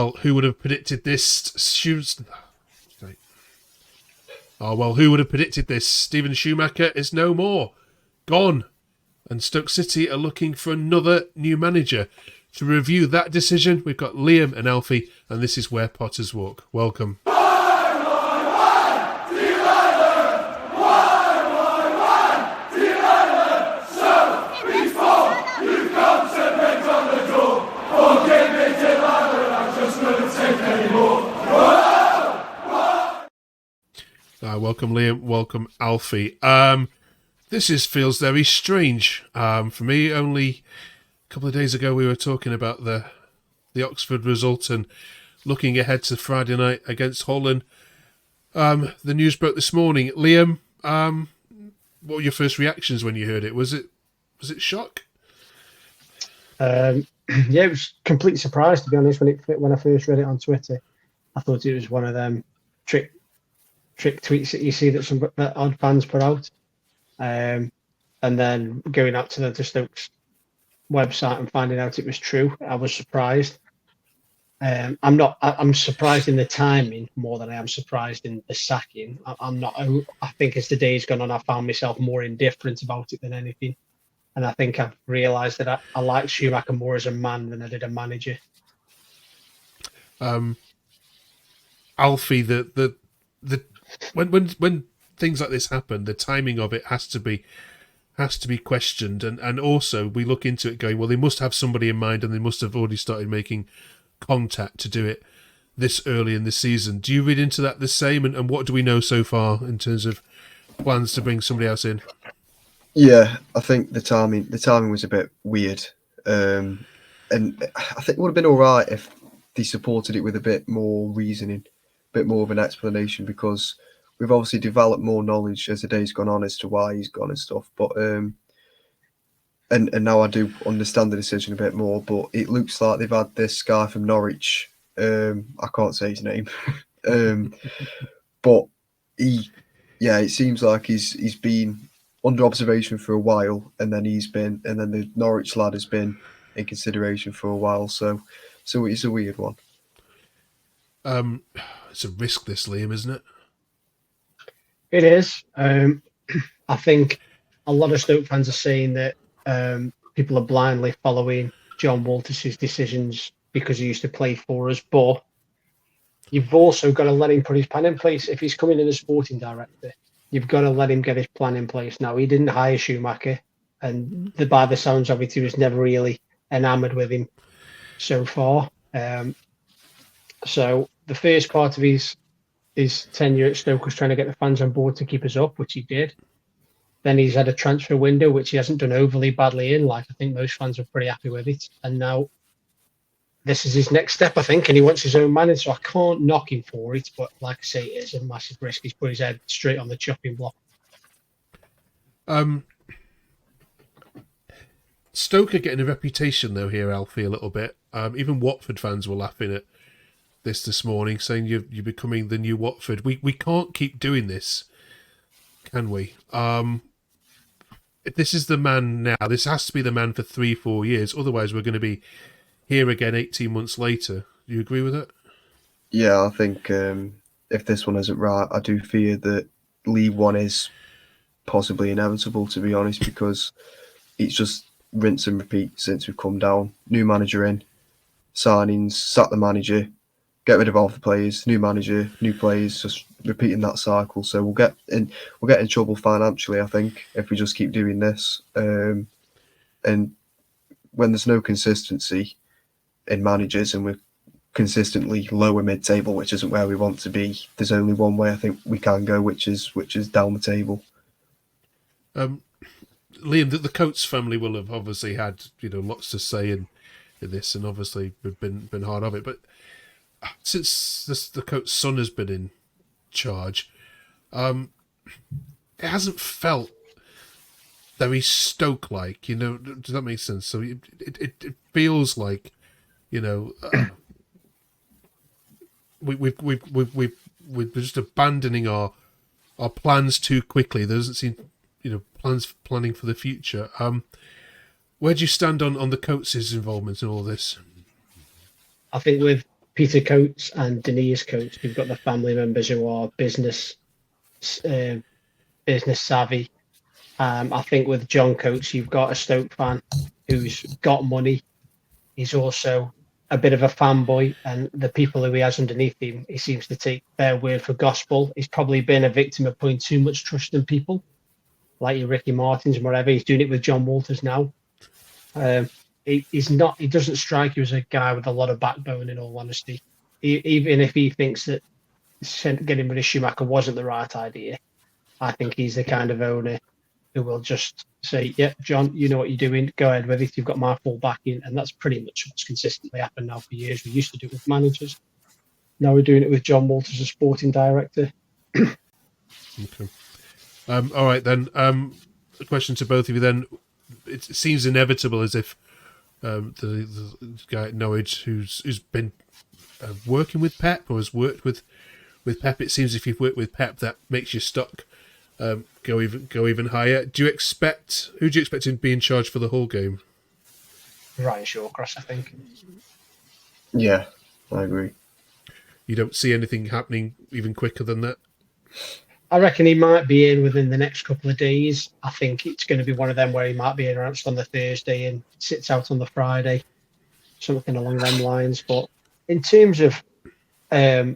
Well, who would have predicted this? Who would have predicted this? Steven Schumacher is no more. Gone. And Stoke City are looking for another new manager. To review that decision, we've got Liam and Alfie, and this is Where Potters Walk. Welcome. Welcome, Liam. Welcome, Alfie. This feels very strange for me. Only a couple of days ago, we were talking about the Oxford result and looking ahead to Friday night against Holland. The news broke this morning. Liam, what were your first reactions when you heard it? Was it shock? Yeah, it was a complete surprise, to be honest. When I first read it on Twitter, I thought it was one of them trick tweets that you see that odd fans put out, and then going out to the Stokes website and finding out it was true, I was surprised. I'm surprised in the timing more than I am surprised in the sacking. I think as the day's gone on, I found myself more indifferent about it than anything, and I think I've realised that I like Schumacher more as a man than I did a manager. Alfie, the when things like this happen, the timing of it has to be questioned, and also we look into it going, well, they must have somebody in mind, and they must have already started making contact to do it this early in the season. Do you read into that the same, and what do we know so far in terms of plans to bring somebody else in? Yeah, I think the timing was a bit weird, and I think it would have been all right if they supported it with a bit more reasoning, a bit more of an explanation, because we've obviously developed more knowledge as the day's gone on as to why he's gone and stuff. But and now I do understand the decision a bit more. But it looks like they've had this guy from Norwich. I can't say his name, but it seems like he's been under observation for a while, and then the Norwich lad has been in consideration for a while. So it's a weird one. It's a risk, this, Liam, isn't it? It is. I think a lot of Stoke fans are saying that people are blindly following John Walters' decisions because he used to play for us, but you've also got to let him put his plan in place. If he's coming in as sporting director, you've got to let him get his plan in place. Now, he didn't hire Schumacher, and by the sounds of it, he was never really enamoured with him so far. So the first part of his tenure at Stoke was trying to get the fans on board to keep us up, which he did. Then he's had a transfer window, which he hasn't done overly badly in. Like, I think most fans were pretty happy with it. And now this is his next step, I think, and he wants his own manager. So I can't knock him for it, but like I say, it is a massive risk. He's put his head straight on the chopping block. Stoke are getting a reputation, though, here, Alfie, a little bit. Even Watford fans were laughing at this morning, saying you're becoming the new Watford. We can't keep doing this, can we? If this is the man now, this has to be the man for 3-4 years. Otherwise, we're going to be here again 18 months later. Do you agree with it? Yeah, I think if this one isn't right, I do fear that League One is possibly inevitable, to be honest, because it's just rinse and repeat since we've come down. New manager in, signings, sack the manager, get rid of all the players, new manager, new players, just repeating that cycle. So we'll get in trouble financially, I think, if we just keep doing this. And when there's no consistency in managers and we're consistently lower mid-table, which isn't where we want to be, there's only one way I think we can go, which is down the table. Liam, the Coates family will have obviously had lots to say in this, and obviously been hard of it, but since the Coates' son has been in charge, it hasn't felt very Stoke-like. Does that make sense? So it feels like we're just abandoning our plans too quickly. There doesn't seem planning for the future. Where do you stand on the Coates' involvement in all this? I think with Peter Coates and Denise Coates. You've got the family members who are uh, business savvy. I think with John Coates, you've got a Stoke fan who's got money. He's also a bit of a fanboy, and the people who he has underneath him, he seems to take their word for gospel. He's probably been a victim of putting too much trust in people, like your Ricky Martins and whatever. He's doing it with John Walters now. He's not. He doesn't strike you as a guy with a lot of backbone. In all honesty, even if he thinks that getting rid of Schumacher wasn't the right idea, I think he's the kind of owner who will just say, "Yeah, John, you know what you're doing. Go ahead with it. You've got my full backing," and that's pretty much what's consistently happened now for years. We used to do it with managers. Now we're doing it with John Walters as sporting director. Okay. All right then. A question to both of you then. It seems inevitable as if the guy at Norwich who's been working with Pep or has worked with Pep. It seems if you've worked with Pep, that makes your stock go even higher. Who do you expect to be in charge for the whole game? Ryan Shawcross, I think. Yeah, I agree. You don't see anything happening even quicker than that? I reckon he might be in within the next couple of days. I think it's going to be one of them where he might be announced on the Thursday and sits out on the Friday, something along them lines. But in terms of, I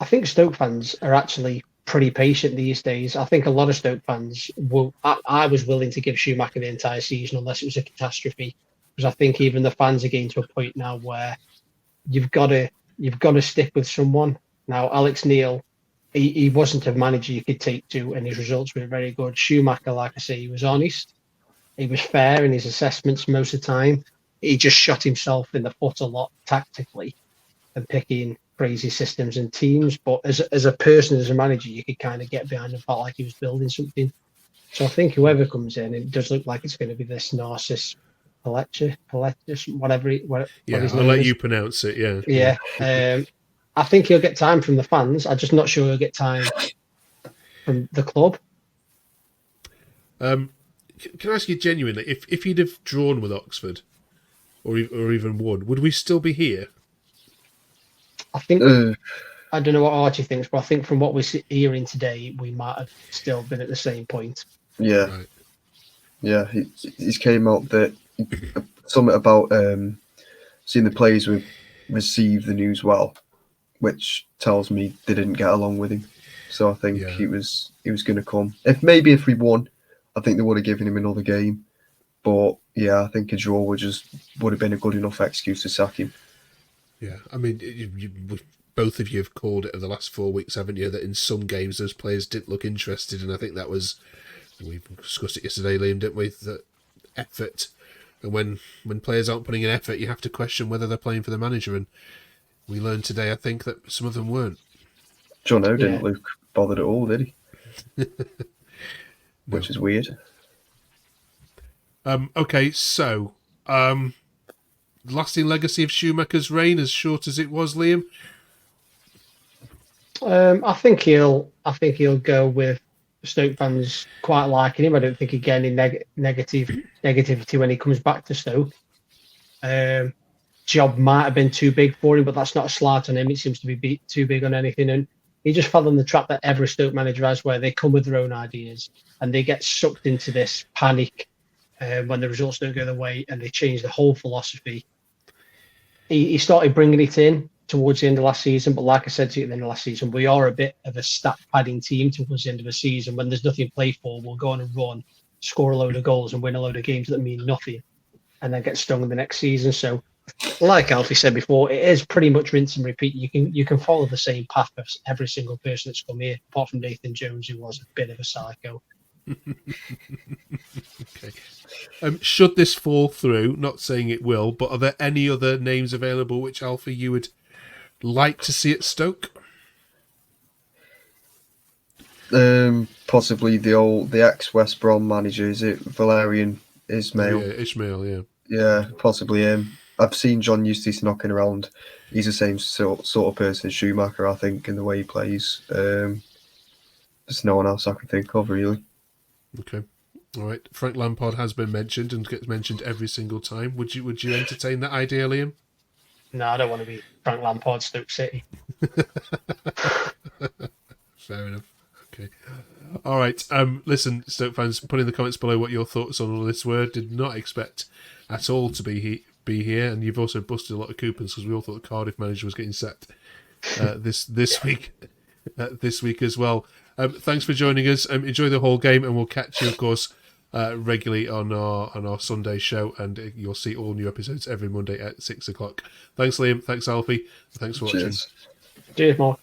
think Stoke fans are actually pretty patient these days. I think a lot of Stoke fans will. I was willing to give Schumacher the entire season unless it was a catastrophe, because I think even the fans are getting to a point now where you've got to stick with someone. Now, Alex Neil, he wasn't a manager you could take to, and his results were very good. Schumacher, like I say, he was honest. He was fair in his assessments most of the time. He just shot himself in the foot a lot tactically and picking crazy systems and teams. But as a person, as a manager, you could kind of get behind and felt like he was building something. So I think whoever comes in, it does look like it's going to be this Narcissus Paletti, whatever his I'll name let is. you pronounce it. Yeah. I think he'll get time from the fans. I'm just not sure he'll get time from the club. Can I ask you genuinely, if he'd have drawn with Oxford, or even won, would we still be here? I think I don't know what Archie thinks, but I think from what we're hearing today, we might have still been at the same point. Yeah, Right. yeah. He's came out that something about seeing the players receive the news well, which tells me they didn't get along with him. So I think he was going to come. If we won, I think they would have given him another game. But yeah, I think a draw would have been a good enough excuse to sack him. Yeah, I mean, both of you have called it over the last 4 weeks, haven't you? That in some games those players didn't look interested, and I think that was, we discussed it yesterday, Liam, didn't we? The effort, and when players aren't putting in effort, you have to question whether they're playing for the manager. And we learned today, I think, that some of them weren't. John O didn't look bothered at all, did he? No. Which is weird. Okay, so lasting legacy of Schumacher's reign, as short as it was, Liam. I think he'll go with Stoke fans quite liking him. I don't think he'll get any negativity when he comes back to Stoke. Job might have been too big for him, but that's not a slight on him. It seems to be too big on anything, and he just fell in the trap that every Stoke manager has, where they come with their own ideas and they get sucked into this panic when the results don't go their way, and they change the whole philosophy. He started bringing it in towards the end of last season, but like I said to you at the end of last season, we are a bit of a stat padding team towards the end of the season. When there's nothing to play for, we'll go on and run, score a load of goals and win a load of games that mean nothing, and then get stung in the next season. So like Alfie said before, it is pretty much rinse and repeat. You can follow the same path of every single person that's come here, apart from Nathan Jones, who was a bit of a psycho. Okay. Should this fall through, not saying it will, but are there any other names available which, Alfie, you would like to see at Stoke? Possibly the ex-West Brom manager, is it Valerian Ismail? Yeah, Ishmael, yeah. Yeah, possibly him. I've seen John Eustace knocking around. He's the same sort of person as Schumacher, I think, in the way he plays. There's no one else I can think of, really. Okay. All right. Frank Lampard has been mentioned and gets mentioned every single time. Would you entertain that idea, Liam? No, I don't want to be Frank Lampard, Stoke City. Fair enough. Okay. All right. Listen, Stoke fans, put in the comments below what your thoughts on all this were. Did not expect at all to be here, and you've also busted a lot of coupons because we all thought the Cardiff manager was getting sacked this week. This week as well. Thanks for joining us. Enjoy the whole game, and we'll catch you, of course, regularly on our Sunday show, and you'll see all new episodes every Monday at 6 o'clock. Thanks, Liam. Thanks, Alfie. Thanks for watching. Cheers. Cheers, Mark.